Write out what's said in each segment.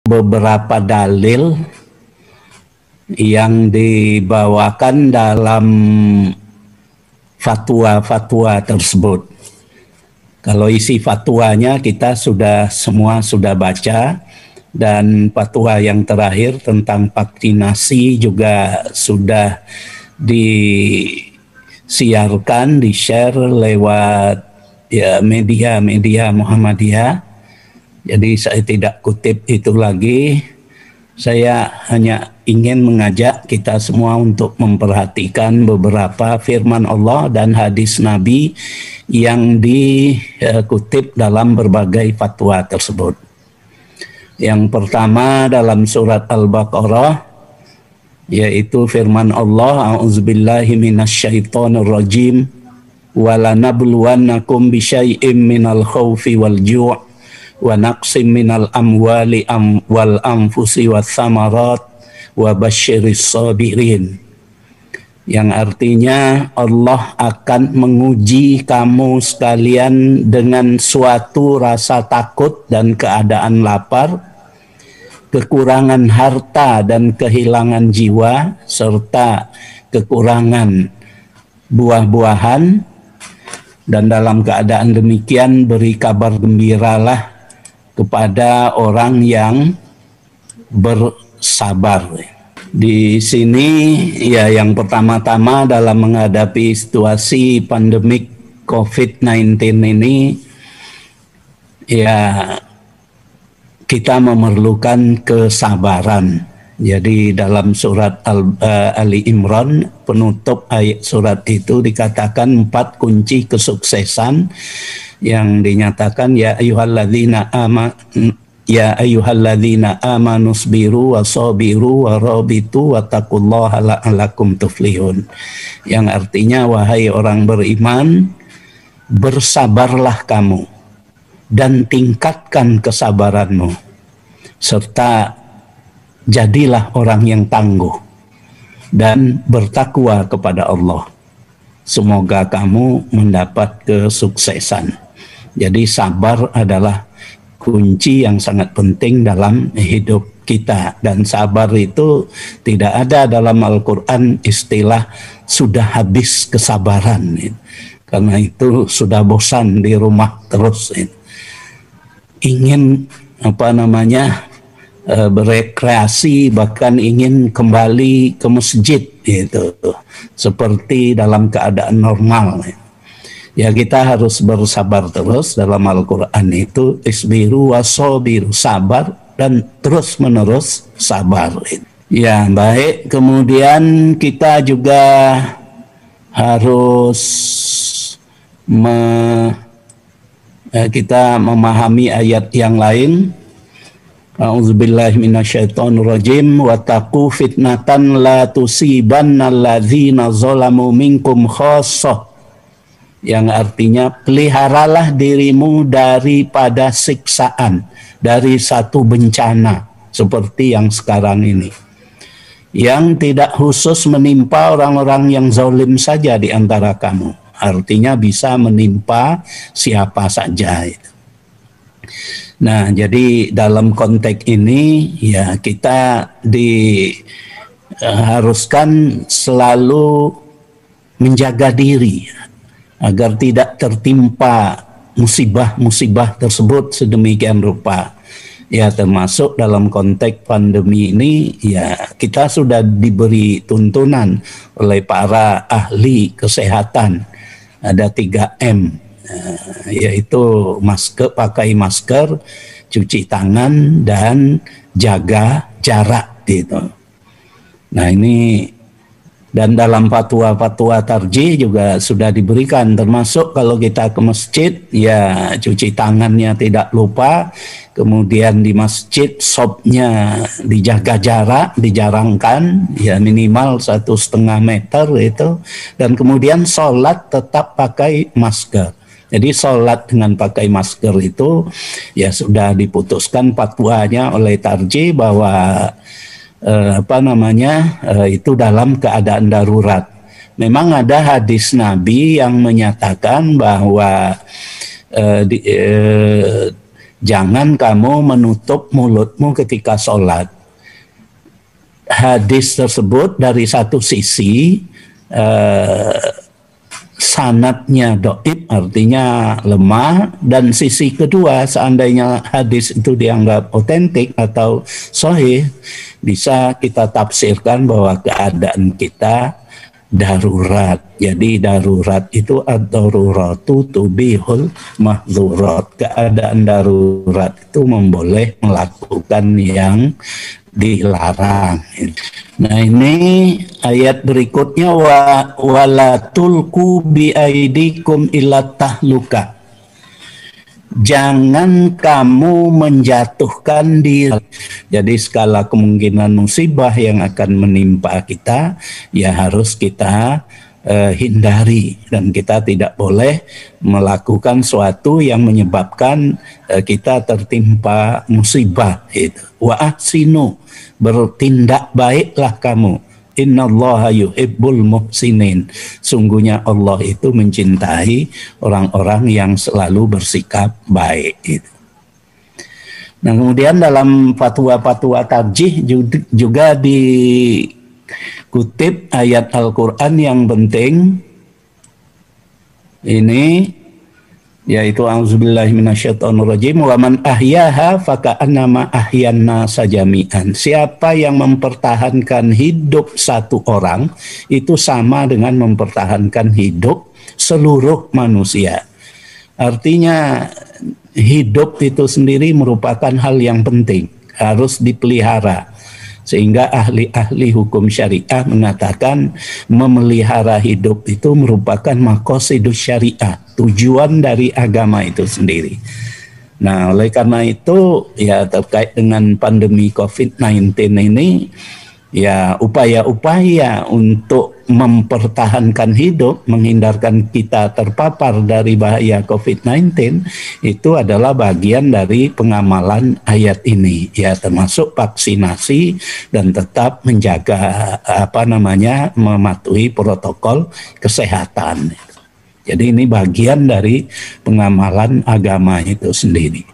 beberapa dalil yang dibawakan dalam fatwa-fatwa tersebut. Kalau isi fatwanya kita semua sudah baca, dan fatwa yang terakhir tentang vaksinasi juga sudah disiarkan, di-share lewat media Muhammadiyah. Jadi saya tidak kutip itu lagi. Saya hanya ingin mengajak kita semua untuk memperhatikan beberapa firman Allah dan hadis Nabi yang dikutip dalam berbagai fatwa tersebut. Yang pertama dalam surat Al-Baqarah, yaitu firman Allah, a'udzubillahi minasyaitonirrajim, walanabluwannakum bisyai'im minal khawfi wal ju' wa naqsim minal amwali wal anfusi was samarat wa basyiris sabirin. Yang artinya Allah akan menguji kamu sekalian dengan suatu rasa takut dan keadaan lapar, kekurangan harta dan kehilangan jiwa, serta kekurangan buah-buahan. Dan dalam keadaan demikian beri kabar gembiralah kepada orang yang bersabar. Di sini ya, yang pertama-tama dalam menghadapi situasi pandemik COVID-19 ini, ya kita memerlukan kesabaran. Jadi dalam surat Ali Imran, penutup ayat surat itu dikatakan 4 kunci kesuksesan yang dinyatakan, ya ayyuhalladzina amanu sabiru wasabiru warabitu wattaqullaha la'allakum tuflihun. Yang artinya, wahai orang beriman, bersabarlah kamu dan tingkatkan kesabaranmu, serta jadilah orang yang tangguh dan bertakwa kepada Allah. Semoga kamu mendapat kesuksesan. Jadi sabar adalah kunci yang sangat penting dalam hidup kita. Dan sabar itu tidak ada dalam Al-Quran istilah sudah habis kesabaran. Karena itu sudah bosan di rumah terus. Ingin berekreasi, bahkan ingin kembali ke masjid gitu, seperti dalam keadaan normal. Ya, kita harus bersabar terus. Dalam Al-Quran itu isbiru wasobiru, sabar dan terus menerus sabar. Ya, baik. Kemudian kita juga harus kita memahami ayat yang lain. A'udzubillahi minasyaitonirrajim, wa taqu fitnatan la tusibannal ladzina zalamu minkum khassah. Yang artinya, peliharalah dirimu daripada siksaan, dari satu bencana seperti yang sekarang ini, yang tidak khusus menimpa orang-orang yang zalim saja di antara kamu. Artinya bisa menimpa siapa saja. Nah, jadi dalam konteks ini ya kita diharuskan selalu menjaga diri agar tidak tertimpa musibah-musibah tersebut sedemikian rupa. Ya, termasuk dalam konteks pandemi ini, ya kita sudah diberi tuntunan oleh para ahli kesehatan. Ada 3M, yaitu pakai masker, cuci tangan, dan jaga jarak gitu. Nah ini, dan dalam fatwa-fatwa tarjih juga sudah diberikan, termasuk kalau kita ke masjid, ya cuci tangannya tidak lupa, kemudian di masjid sopnya dijaga jarak, dijarangkan, ya minimal 1,5 meter itu, dan kemudian sholat tetap pakai masker. Jadi sholat dengan pakai masker itu ya sudah diputuskan fatwanya oleh tarjih bahwa itu dalam keadaan darurat. Memang ada hadis Nabi yang menyatakan bahwa Jangan kamu menutup mulutmu ketika sholat. Hadis tersebut dari satu sisi sanadnya dhaif, artinya lemah, dan sisi kedua seandainya hadis itu dianggap otentik atau sahih, bisa kita tafsirkan bahwa keadaan kita darurat. Jadi darurat itu ad-daruratu tubihul mahzurat. Keadaan darurat itu memboleh melakukan yang dilarang. Nah, ini ayat berikutnya, wala tulku bi aidikum ila tahluka. Jangan kamu menjatuhkan diri. Jadi skala kemungkinan musibah yang akan menimpa kita ya harus kita hindari, dan kita tidak boleh melakukan suatu yang menyebabkan kita tertimpa musibah itu. Wa ahsinu, bertindak baiklah kamu. Innallaha yuhibbul muhsinin. Sungguhnya Allah itu mencintai orang-orang yang selalu bersikap baik itu. Nah, kemudian dalam fatwa-fatwa tarjih juga dikutip ayat Al-Quran yang penting ini, yaitu a'udzubillahi minasyaitonirrajim, wa man ahyaha faka'annama ahyanna sajami'an. Siapa yang mempertahankan hidup satu orang itu sama dengan mempertahankan hidup seluruh manusia. Artinya hidup itu sendiri merupakan hal yang penting, harus dipelihara. Sehingga ahli-ahli hukum syariah mengatakan memelihara hidup itu merupakan maqasidus syariah, tujuan dari agama itu sendiri. Nah, oleh karena itu ya terkait dengan pandemi COVID-19 ini, ya upaya-upaya untuk mempertahankan hidup, menghindarkan kita terpapar dari bahaya COVID-19 itu adalah bagian dari pengamalan ayat ini, ya termasuk vaksinasi dan tetap menjaga mematuhi protokol kesehatan. Jadi ini bagian dari pengamalan agama itu sendiri.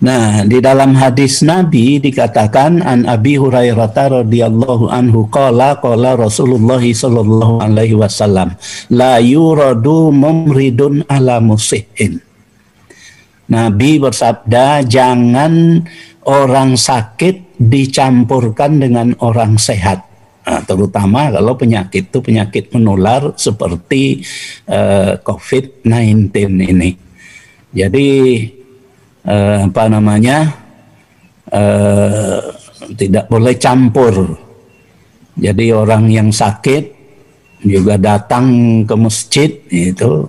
Nah, di dalam hadis Nabi dikatakan an Abi Hurairah radhiyallahu anhu qala Rasulullah sallallahu alaihi wasallam la yuradu mumridun ala musihin. Nabi bersabda, jangan orang sakit dicampurkan dengan orang sehat. Nah, terutama kalau penyakit itu penyakit menular seperti COVID-19 ini. Jadi tidak boleh campur. Jadi orang yang sakit juga datang ke masjid itu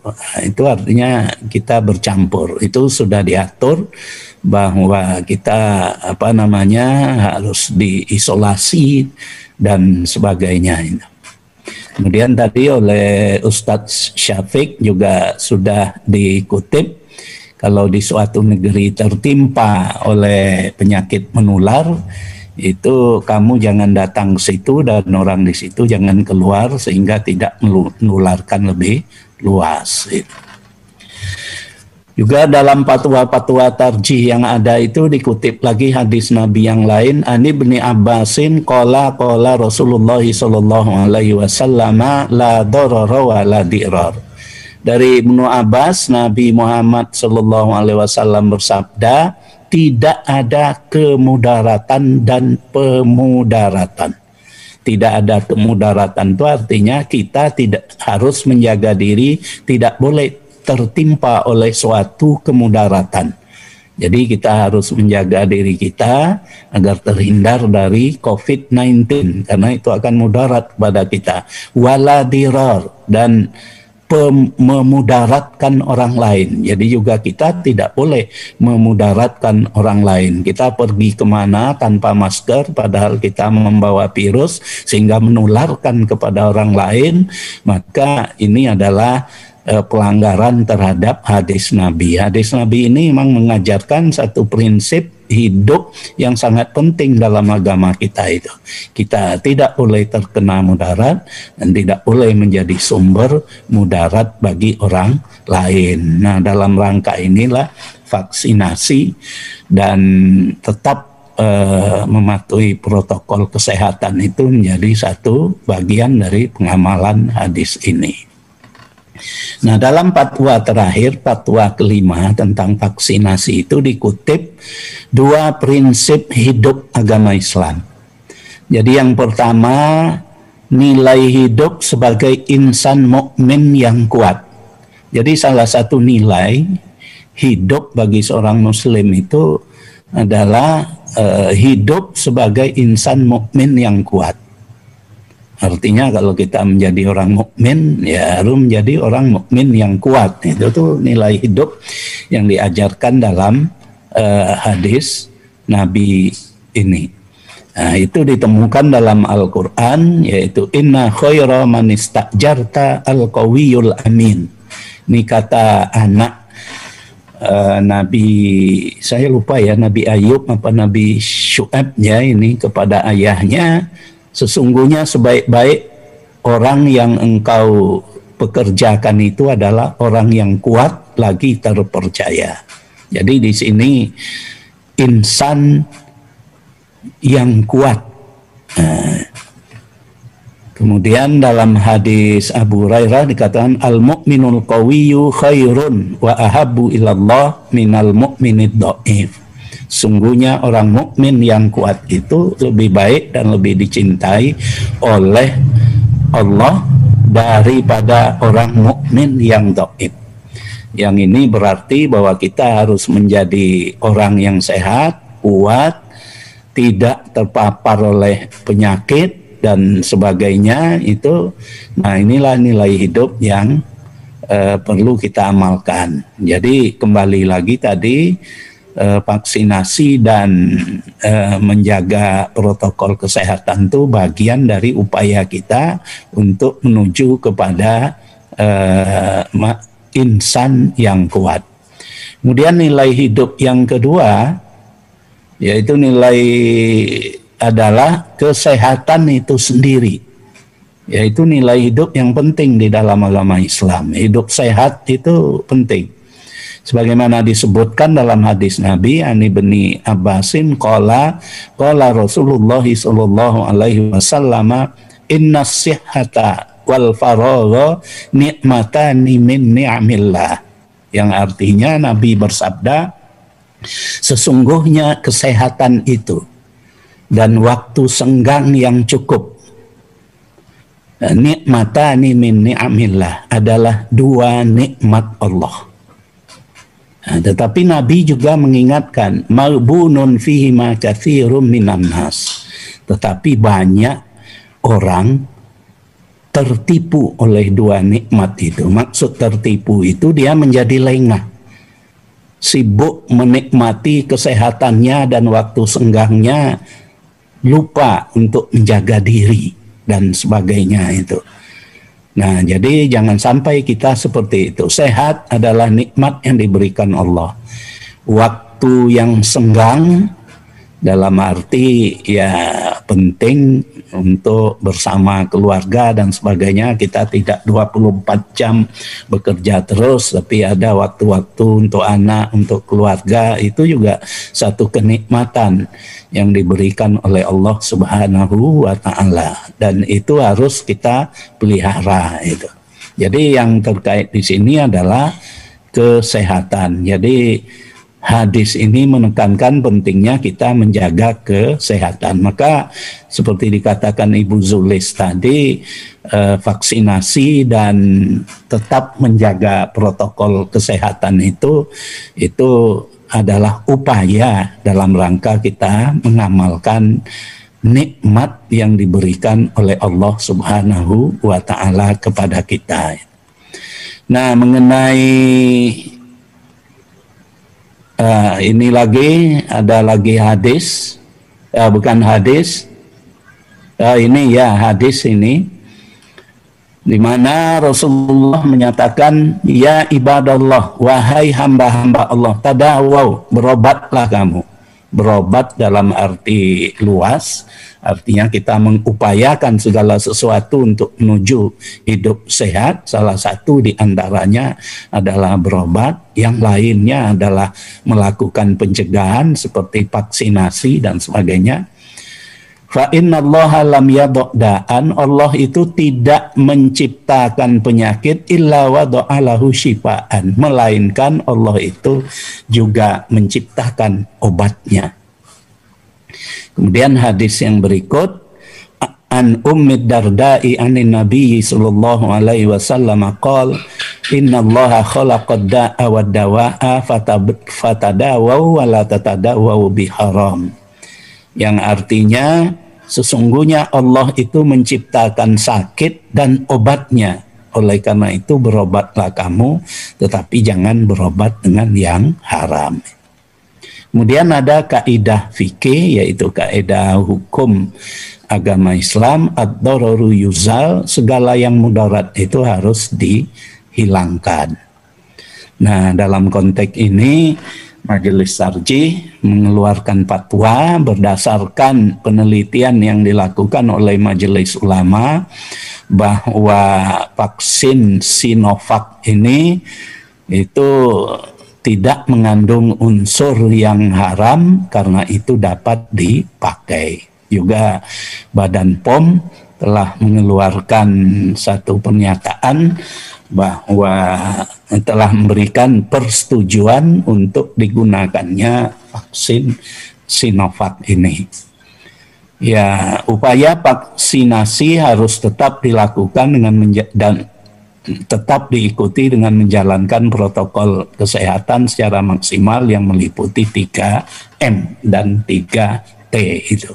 artinya kita bercampur. Itu sudah diatur bahwa kita harus diisolasi dan sebagainya. Kemudian tadi oleh Ustadz Syafiq juga sudah dikutip, kalau di suatu negeri tertimpa oleh penyakit menular, itu kamu jangan datang ke situ dan orang di situ jangan keluar sehingga tidak menularkan lebih luas. Juga dalam fatwa-fatwa tarjih yang ada itu dikutip lagi hadis Nabi yang lain, Ani bin Abbasin qala Rasulullah sallallahu alaihi wasallam la darara wa la dirar. Dari Ibnu Abbas, Nabi Muhammad sallallahu alaihi wasallam bersabda, tidak ada kemudaratan dan pemudaratan. Tidak ada kemudaratan itu artinya kita tidak harus menjaga diri, tidak boleh tertimpa oleh suatu kemudaratan. Jadi kita harus menjaga diri kita agar terhindar dari COVID-19 karena itu akan mudarat kepada kita. Wala dirar, dan memudaratkan orang lain. Jadi juga kita tidak boleh memudaratkan orang lain. Kita pergi kemana tanpa masker padahal kita membawa virus sehingga menularkan kepada orang lain, maka ini adalah pelanggaran terhadap hadis Nabi. Hadis Nabi ini memang mengajarkan satu prinsip hidup yang sangat penting dalam agama kita itu. Kita tidak boleh terkena mudarat dan tidak boleh menjadi sumber mudarat bagi orang lain. Nah, dalam rangka inilah vaksinasi dan tetap mematuhi protokol kesehatan itu menjadi satu bagian dari pengamalan hadis ini. Nah, dalam fatwa terakhir, fatwa kelima tentang vaksinasi itu dikutip 2 prinsip hidup agama Islam. Jadi yang pertama, nilai hidup sebagai insan mukmin yang kuat. Jadi salah satu nilai hidup bagi seorang muslim itu adalah hidup sebagai insan mukmin yang kuat. Artinya kalau kita menjadi orang mukmin, ya harus menjadi orang mukmin yang kuat. Itu tuh nilai hidup yang diajarkan dalam hadis Nabi ini. Nah, itu ditemukan dalam Al-Quran, yaitu inna khaira man istajarta al-qawiyul amin. Ini kata anak Nabi, saya lupa ya, Nabi Ayub apa Nabi Syu'aib ya, ini kepada ayahnya, sesungguhnya sebaik-baik orang yang engkau pekerjakan itu adalah orang yang kuat lagi terpercaya. Jadi di sini insan yang kuat. Kemudian dalam hadis Abu Hurairah dikatakan al-mu'minul qawiyyu khairun wa ahabbu ilallah minal mu'minid dhaif. Sungguhnya orang mukmin yang kuat itu lebih baik dan lebih dicintai oleh Allah daripada orang mukmin yang dhaif. Yang ini berarti bahwa kita harus menjadi orang yang sehat, kuat, tidak terpapar oleh penyakit dan sebagainya itu. Nah, inilah nilai hidup yang perlu kita amalkan. Jadi kembali lagi tadi, vaksinasi dan menjaga protokol kesehatan itu bagian dari upaya kita untuk menuju kepada insan yang kuat. Kemudian nilai hidup yang kedua, yaitu nilai adalah kesehatan itu sendiri, yaitu nilai hidup yang penting di dalam agama Islam. Hidup sehat itu penting, sebagaimana disebutkan dalam hadis Nabi ani bin Abbasin qala Rasulullah sallallahu alaihi wasallam inna sihhata wal faragha ni'matani min ni'amillah, yang artinya Nabi bersabda, sesungguhnya kesehatan itu dan waktu senggang yang cukup, nikmatani min ni'amillah, adalah 2 nikmat Allah. Nah, tetapi Nabi juga mengingatkan malbunun fihi ma katsirum minan nas, tetapi banyak orang tertipu oleh 2 nikmat itu. Maksud tertipu itu dia menjadi lengah, sibuk menikmati kesehatannya dan waktu senggangnya, lupa untuk menjaga diri dan sebagainya itu. Nah, jadi jangan sampai kita seperti itu. Sehat adalah nikmat yang diberikan Allah. Waktu yang senggang dalam arti ya penting untuk bersama keluarga dan sebagainya. Kita tidak 24 jam bekerja terus, tapi ada waktu-waktu untuk anak, untuk keluarga. Itu juga satu kenikmatan yang diberikan oleh Allah Subhanahu wa Ta'ala, dan itu harus kita pelihara itu. Jadi yang terkait di sini adalah kesehatan. Jadi hadis ini menekankan pentingnya kita menjaga kesehatan. Maka seperti dikatakan Ibu Zulis tadi, vaksinasi dan tetap menjaga protokol kesehatan itu adalah upaya dalam rangka kita mengamalkan nikmat yang diberikan oleh Allah Subhanahu wa Ta'ala kepada kita. Nah, mengenai ini ada lagi hadis, bukan hadis, ini ya hadis ini, di mana Rasulullah menyatakan, ya ibadallah, wahai hamba-hamba Allah, tadawaw, berobatlah kamu, berobat dalam arti luas, artinya kita mengupayakan segala sesuatu untuk menuju hidup sehat. Salah satu di antaranya adalah berobat, yang lainnya adalah melakukan pencegahan seperti vaksinasi dan sebagainya. Fa innallaha lam yad'an, Allah itu tidak menciptakan penyakit illa wada'alahu syifaan, melainkan Allah itu juga menciptakan obatnya. Kemudian hadis yang berikut, an Ummid Darda'i anin Nabi sallallahu alaihi wasallam qala innallaha khalaqad da'a wad dawa'a fatadawu wa la tatadawu biharam, yang artinya sesungguhnya Allah itu menciptakan sakit dan obatnya. Oleh karena itu berobatlah kamu, tetapi jangan berobat dengan yang haram. Kemudian ada kaidah fikih, yaitu kaidah hukum agama Islam, ad-dararu yuzal, segala yang mudarat itu harus dihilangkan. Nah, dalam konteks ini Majelis Tarjih mengeluarkan fatwa berdasarkan penelitian yang dilakukan oleh Majelis Ulama bahwa vaksin Sinovac ini itu tidak mengandung unsur yang haram, karena itu dapat dipakai. Juga Badan POM telah mengeluarkan satu pernyataan bahwa telah memberikan persetujuan untuk digunakannya vaksin Sinovac ini. Ya, upaya vaksinasi harus tetap dilakukan dan tetap diikuti dengan menjalankan protokol kesehatan secara maksimal yang meliputi 3M dan 3T itu.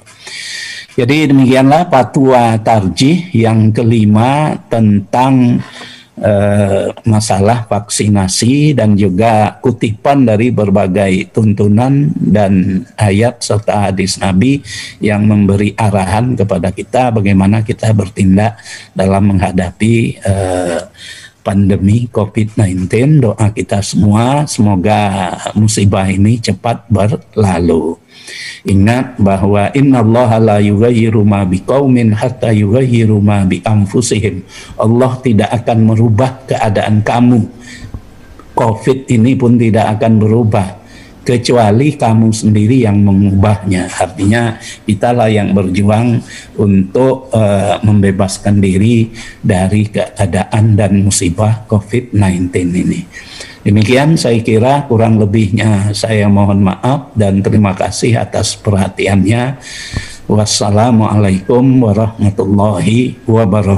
Jadi demikianlah fatwa tarjih yang kelima tentang masalah vaksinasi, dan juga kutipan dari berbagai tuntunan dan ayat serta hadis Nabi yang memberi arahan kepada kita bagaimana kita bertindak dalam menghadapi pandemi COVID-19. Doa kita semua semoga musibah ini cepat berlalu. Ingat bahwa innallaha la yughayyiru ma biqaumin hatta yughayyiru ma bi anfusihim. Allah tidak akan merubah keadaan kamu. Covid ini pun tidak akan berubah kecuali kamu sendiri yang mengubahnya. Artinya kitalah yang berjuang untuk membebaskan diri dari keadaan dan musibah COVID-19 ini. Demikian saya kira, kurang lebihnya saya mohon maaf dan terima kasih atas perhatiannya. Wassalamualaikum warahmatullahi wabarakatuh.